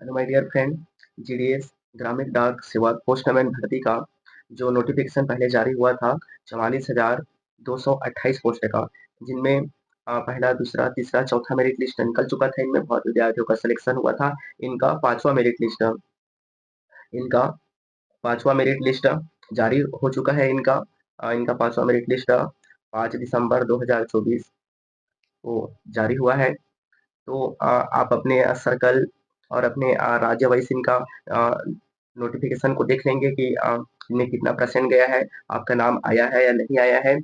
Hello my dear friend. GDS Gramin Dak सेवक postman भर्ती का जो नोटिफिकेशन पहले जारी हुआ था 44,228 पोस्ट का, जिनमें पहला, दूसरा, तीसरा, चौथा मेरिट लिस्ट निकल चुका था। इनमें बहुत विद्यार्थियों का सिलेक्शन हुआ था। इनका पांचवा मेरिट लिस्ट इनका पांचवा मेरिट लिस्ट जारी हो चुका है। इनका पांचवा मेरिट लिस्ट 5 दिसंबर 2024 को जारी हुआ है। तो आप अपने सर्कल और अपने राज्य वाइज इनका नोटिफिकेशन को देख लेंगे कि इनमें कितना परसेंट गया है, आपका नाम आया है या नहीं आया है।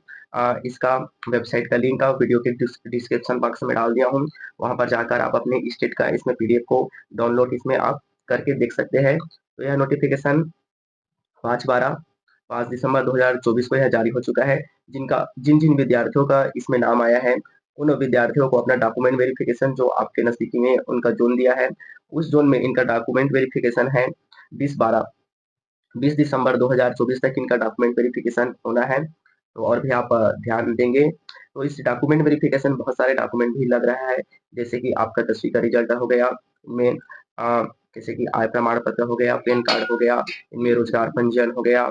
इसका वेबसाइट का लिंक वीडियो के डिस्क्रिप्शन बॉक्स में डाल दिया हूँ। वहां पर जाकर आप अपने स्टेट का इसमें पीडीएफ को डाउनलोड इसमें आप करके देख सकते हैं। तो यह नोटिफिकेशन 5 दिसंबर 2024 को यह जारी हो चुका है। जिन जिन विद्यार्थियों का इसमें नाम आया है, उन विद्यार्थियों को अपना डॉक्यूमेंट वेरिफिकेशन जो आपके नजदीकी में उनका जोन दिया है, उस जोन में इनका डॉक्यूमेंट वेरिफिकेशन है 20 दिसंबर 2024 तक इनका डॉक्यूमेंट वेरिफिकेशन होना है। तो और भी आप ध्यान देंगे तो इस डॉक्यूमेंट वेरिफिकेशन बहुत सारे डॉक्यूमेंट भी लग रहा है, जैसे कि आपका 10वीं का रिजल्ट हो गया, इनमें जैसे कि आय प्रमाण पत्र हो गया, पैन कार्ड हो गया, इनमें रोजगार पंजीयन हो गया,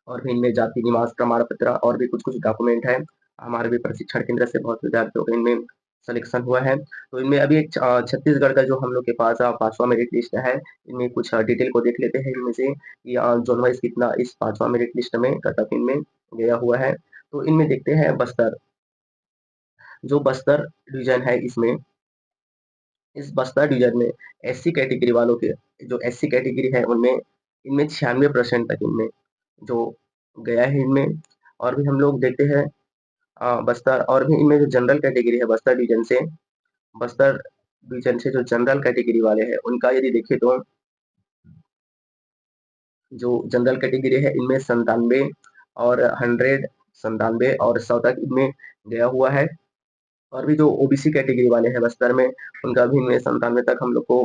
और भी इनमें जाति निवास प्रमाण पत्र और भी कुछ कुछ डॉक्यूमेंट है। हमारे भी प्रशिक्षण केंद्र से बहुत विद्यार्थियों का इनमें सिलेक्शन हुआ है। तो इनमें अभी एक छत्तीसगढ़ का जो हम लोग के पास पांचवा मेरिट लिस्ट है, इनमें कुछ डिटेल को देख लेते हैं इनमें से कि जोन वाइज कितना इस पांचवा मेरिट लिस्ट में कटअप इनमें गया हुआ है। तो इनमें देखते हैं बस्तर, जो बस्तर डिवीजन है, इसमें इस बस्तर डिवीजन में एससी कैटेगरी वालों के, जो एससी कैटेगरी है उनमें इनमें 96% तक इनमें जो गया है इनमें। और भी हम लोग देखते हैं बस्तर, और भी इनमें जो जनरल कैटेगरी है बस्तर डिवीजन से जो जनरल कैटेगरी वाले हैं उनका यदि देखें तो जो जनरल कैटेगरी है इनमें 97 और 100 तक इनमें गया हुआ है। और भी जो ओबीसी कैटेगरी वाले हैं बस्तर में, उनका भी इनमें 97 तक हम लोग को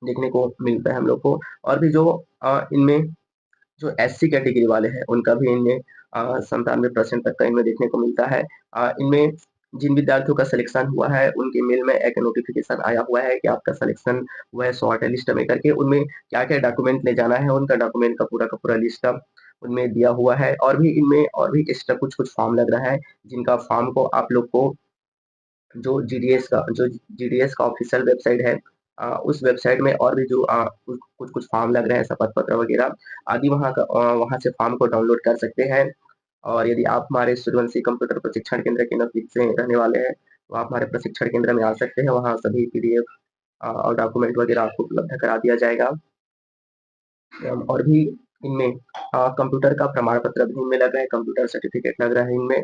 देखने को मिलता है हम लोग को। और भी जो इनमें जो एससी कैटेगरी वाले हैं उनका भी इनमें 97% तक का इनमें देखने को मिलता है। इनमें जिन विद्यार्थियों का सिलेक्शन हुआ है उनके मेल में एक नोटिफिकेशन आया हुआ है कि आपका सिलेक्शन हुआ है शॉर्ट लिस्ट में करके, उनमें क्या क्या डॉक्यूमेंट ले जाना है, उनका डॉक्यूमेंट का पूरा लिस्ट उनमें दिया हुआ है। और भी इनमें और भी एक्स्ट्रा कुछ कुछ फॉर्म लग रहा है, जिनका फॉर्म को आप लोग को जो जीडीएस का ऑफिशियल वेबसाइट है, उस वेबसाइट में और भी जो कुछ कुछ फॉर्म लग रहे हैं, शपथ पत्र वगैरह आदि, वहाँ से फॉर्म को डाउनलोड कर सकते हैं। और यदि आप हमारे सूर्यवंशी कंप्यूटर प्रशिक्षण केंद्र के नजदीक से रहने वाले हैं, तो आप हमारे प्रशिक्षण केंद्र में आ सकते हैं। वहाँ सभी पीडीएफ और डॉक्यूमेंट वगैरह आपको उपलब्ध करा दिया जाएगा। और भी इनमें कंप्यूटर का प्रमाण पत्र भी इनमें लग रहा है, कंप्यूटर सर्टिफिकेट लग रहा है इनमें।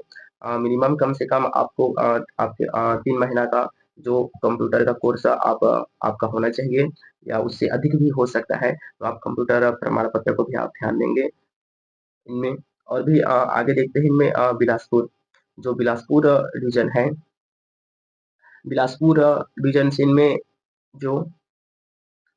मिनिमम कम से कम आपको आपके 3 महीना का जो कंप्यूटर का कोर्स आपका होना चाहिए, या उससे अधिक भी हो सकता है। तो आप कंप्यूटर प्रमाण पत्र को भी आप ध्यान देंगे इनमें। और भी आगे देखते हैं इनमें बिलासपुर, जो बिलासपुर डिवीजन है, बिलासपुर डिवीजन से इनमें जो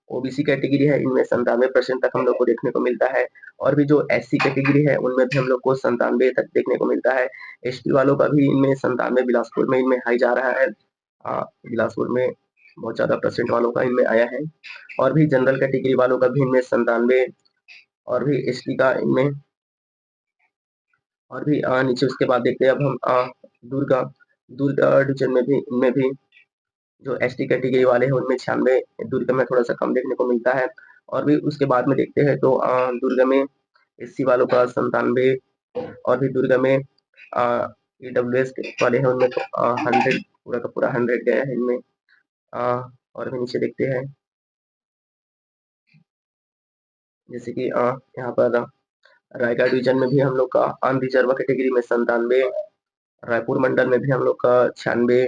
ओबीसी कैटेगरी है इनमें 97% तक हम लोग को देखने को मिलता है। और भी जो एससी कैटेगरी है उनमें भी हम लोग को 97 तक देखने को मिलता है। एसटी वालों का भी इनमें 97 बिलासपुर में इनमें हाई जा रहा है। बिलासपुर में बहुत ज्यादा परसेंट वालों का इनमें आया है। और भी जनरल कैटेगरी वालों का भी इनमें 97, और भी एसटी का इनमें। और भी नीचे उसके बाद देखते हैं अब हम दुर्गा दुर्गा डिवीजन में भी, इनमें भी जो एसटी कैटेगरी वाले हैं उनमें 96, दुर्ग में थोड़ा सा कम देखने को मिलता है। और भी उसके बाद में देखते हैं तो दुर्ग में एससी वालों का 97, और भी दुर्ग में ईडब्ल्यूएस वाले हैं उनमें तो 100, पूरा का पूरा 100 गया है इनमें। और भी नीचे देखते हैं जैसे कि यहाँ पर रायगढ़ डिवीजन में भी हम लोग का अनरिजर्व कैटेगरी में 97, रायपुर मंडल में भी हम लोग का 96,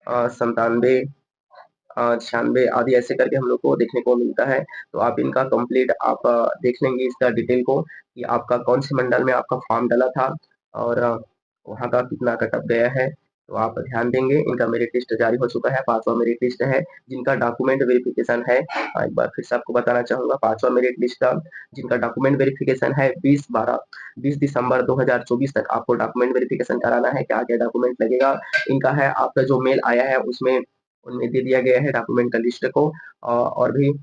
97, 96 आदि ऐसे करके हम लोग को देखने को मिलता है। तो आप इनका कंप्लीट आप देख लेंगे इसका डिटेल को कि आपका कौन से मंडल में आपका फॉर्म डाला था, और वहाँ का कितना कटअप गया है। तो आप ध्यान देंगे। इनका मेरिट लिस्ट जारी हो चुका है, पांचवा मेरिट लिस्ट है जिनका डॉक्यूमेंट वेरिफिकेशन है। एक बार फिर से आपको बताना चाहूंगा, पांचवा मेरिट लिस्ट का जिनका डॉक्यूमेंट वेरिफिकेशन है 20 दिसंबर 2024 तक आपको डॉक्यूमेंट वेरिफिकेशन कराना है। क्या क्या डॉक्यूमेंट लगेगा इनका है, आपका जो मेल आया है उसमें उनमें दे दिया गया है डॉक्यूमेंट का लिस्ट को। और भी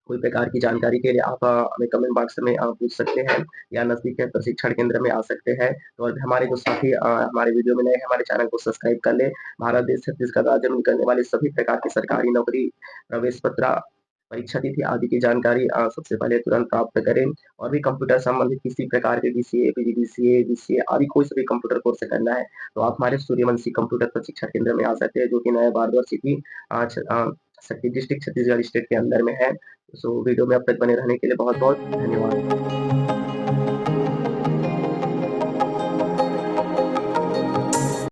कोई प्रकार की जानकारी के लिए आप हमें कमेंट बॉक्स में पूछ सकते हैं या नज़दीक के प्रशिक्षण केंद्र में आ सकते हैं। तो और हमारे जो साथी हमारे वीडियो में नए हैं, हमारे चैनल को सब्सक्राइब कर लें। भारत देश छत्तीसगढ़ राज्य में निकलने वाले सभी प्रकार की सरकारी नौकरी, प्रवेश पत्र, परीक्षा तिथि आदि की जानकारी सबसे पहले तुरंत प्राप्त करें। और भी कंप्यूटर संबंधित किसी प्रकार के बीसीए, पीजीडीसीए, बीसीए आदि कोई सा भी कंप्यूटर कोर्स करना है, तो आप हमारे सूर्यवंशी कंप्यूटर प्रशिक्षण केंद्र में आ सकते हैं, जो कि नया बारडोर सिटी डिस्ट्रिक्ट छत्तीसगढ़ स्टेट के अंदर में है। वीडियो में अब तक बने रहने के लिए बहुत-बहुत धन्यवाद।